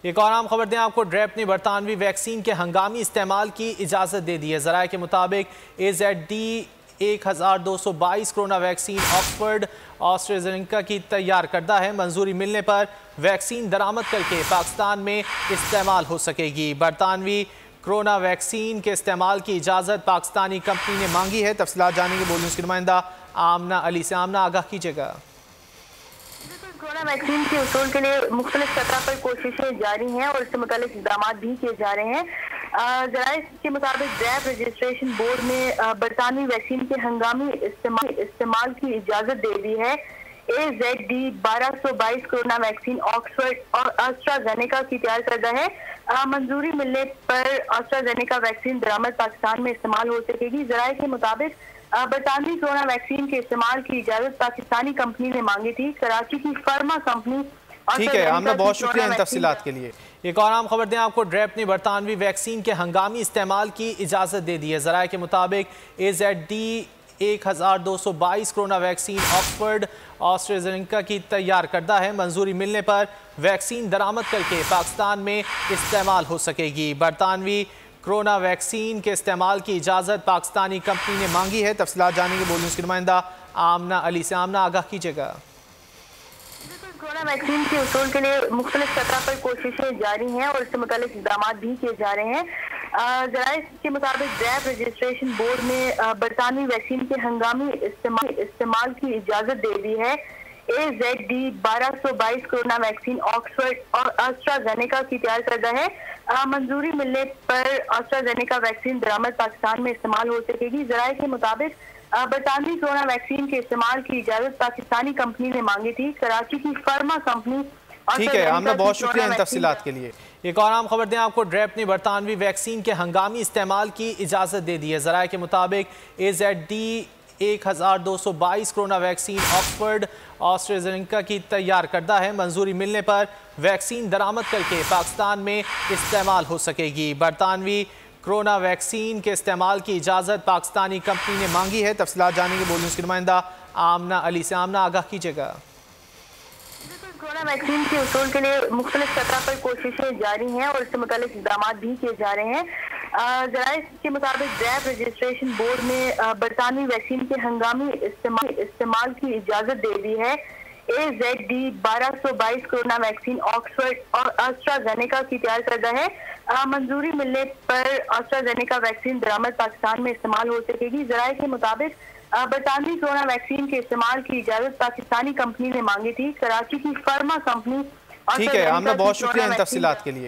एक और आम खबर दें आपको। ड्रेप ने बरतानवी वैक्सीन के हंगामी इस्तेमाल की इजाज़त दे दी है। ज़राए के मुताबिक AZD1222 कोरोना वैक्सीन ऑक्सफर्ड ऑस्ट्रेजेनेका की तैयार करदा है। मंजूरी मिलने पर वैक्सीन दरामद करके पाकिस्तान में इस्तेमाल हो सकेगी। बरतानवी कोरोना वैक्सीन के इस्तेमाल की इजाज़त पाकिस्तानी कंपनी ने मांगी है। तफसीलात जानेंगे बोल न्यूज़ की नुमाइंदा आमना अली से। आमना, आगाह कीजिएगा। कोरोना वैक्सीन के उसूल के लिए मुख्तलिफ सतह पर कोशिशें जारी हैं और इससे मुतालिक इक़दाम भी किए जा रहे हैं। ज़राए के मुताबिक ड्रैप रजिस्ट्रेशन बोर्ड ने बरतानवी वैक्सीन के हंगामी इस्तेमाल की इजाज़त दे दी है। AZD1222 कोरोना वैक्सीन ऑक्सफर्ड और एस्ट्राजेनेका की तैयार करदा है। मंजूरी मिलने पर एस्ट्राजेनेका वैक्सीन दरामद पाकिस्तान में इस्तेमाल हो सकेगी। ज़राए के मुताबिक बरतानवी कोरोना वैक्सीन के इस्तेमाल की इजाजत पाकिस्तानी कंपनी ने मांगी थी। कराची की फर्मा कंपनी। ठीक है आमना, बहुत शुक्रिया इन तफसीलात के लिए। एक और आम खबर दें आपको। ड्रेप ने बरतानवी वैक्सीन के हंगामी इस्तेमाल की इजाज़त दे दी है। ज़राए के मुताबिक AZD1222 कोरोना वैक्सीन ऑक्सफर्ड ऑस्ट्रेजेनेका की तैयार करदा है। मंजूरी मिलने पर वैक्सीन दरामद करके पाकिस्तान में इस्तेमाल हो सकेगी। बरतानवी कोरोना वैक्सीन के इस्तेमाल की इजाज़त पाकिस्तानी कंपनी ने मांगी है। तफसीलात जानेंगे बोल न्यूज़ की नुमाइंदा आमना अली से। आमना, आगाह कीजिएगा। कोरोना वैक्सीन के उसूल के लिए मुख्तलिफ सतह पर कोशिशें जारी हैं और इससे मुतालिक इक़दाम भी किए जा रहे हैं। ज़राए के मुताबिक ड्रैप रजिस्ट्रेशन बोर्ड ने बरतानवी वैक्सीन के हंगामी इस्तेमाल की इजाज़त दे दी है। AZD1222 कोरोना वैक्सीन ऑक्सफर्ड और एस्ट्राजेनेका की तैयार करदा है। मंजूरी मिलने पर एस्ट्राजेनेका वैक्सीन दरामद पाकिस्तान में इस्तेमाल हो सकेगी। ज़राए के मुताबिक बरतानवी कोरोना वैक्सीन के इस्तेमाल की इजाज़त पाकिस्तानी कंपनी ने मांगी थी। कराची की फर्मा कंपनी। ठीक है आमना, बहुत शुक्रिया इन तफसीलात के लिए। एक और आम खबर दें आपको। ड्रेप ने बरतानवी वैक्सीन के हंगामी इस्तेमाल की इजाज़त दे दी है। ज़राए के मुताबिक AZD1222 कोरोना वैक्सीन ऑक्सफर्ड ऑस्ट्रेजेनेका की तैयार करदा है। मंजूरी मिलने पर वैक्सीन दरामद करके पाकिस्तान में इस्तेमाल हो सकेगी। बरतानवी कोरोना वैक्सीन के इस्तेमाल की इजाज़त पाकिस्तानी कंपनी ने मांगी है। तफसीलात जानेंगे बोल न्यूज़ की नुमाइंदा आमना अली से। आमना, आगाह कीजिएगा। कोरोना वैक्सीन के उसूल के लिए मुख्तलिफ सतह पर कोशिशें जारी हैं और इससे मुतालिक इक़दाम भी किए जा रहे हैं। ज़राए के मुताबिक ड्रैप रजिस्ट्रेशन बोर्ड ने बरतानवी वैक्सीन के हंगामी इस्तेमाल की इजाज़त दे दी है। AZD1222 कोरोना वैक्सीन ऑक्सफर्ड और एस्ट्राजेनेका की तैयार करदा है। मंजूरी मिलने पर एस्ट्राजेनेका वैक्सीन दरामद पाकिस्तान में इस्तेमाल हो सकेगी। ज़राए के मुताबिक बरतानवी कोरोना वैक्सीन के इस्तेमाल की इजाज़त पाकिस्तानी कंपनी ने मांगी थी। कराची की फर्मा कंपनी। ठीक है आमना, बहुत शुक्रिया इन तफसीलात के लिए।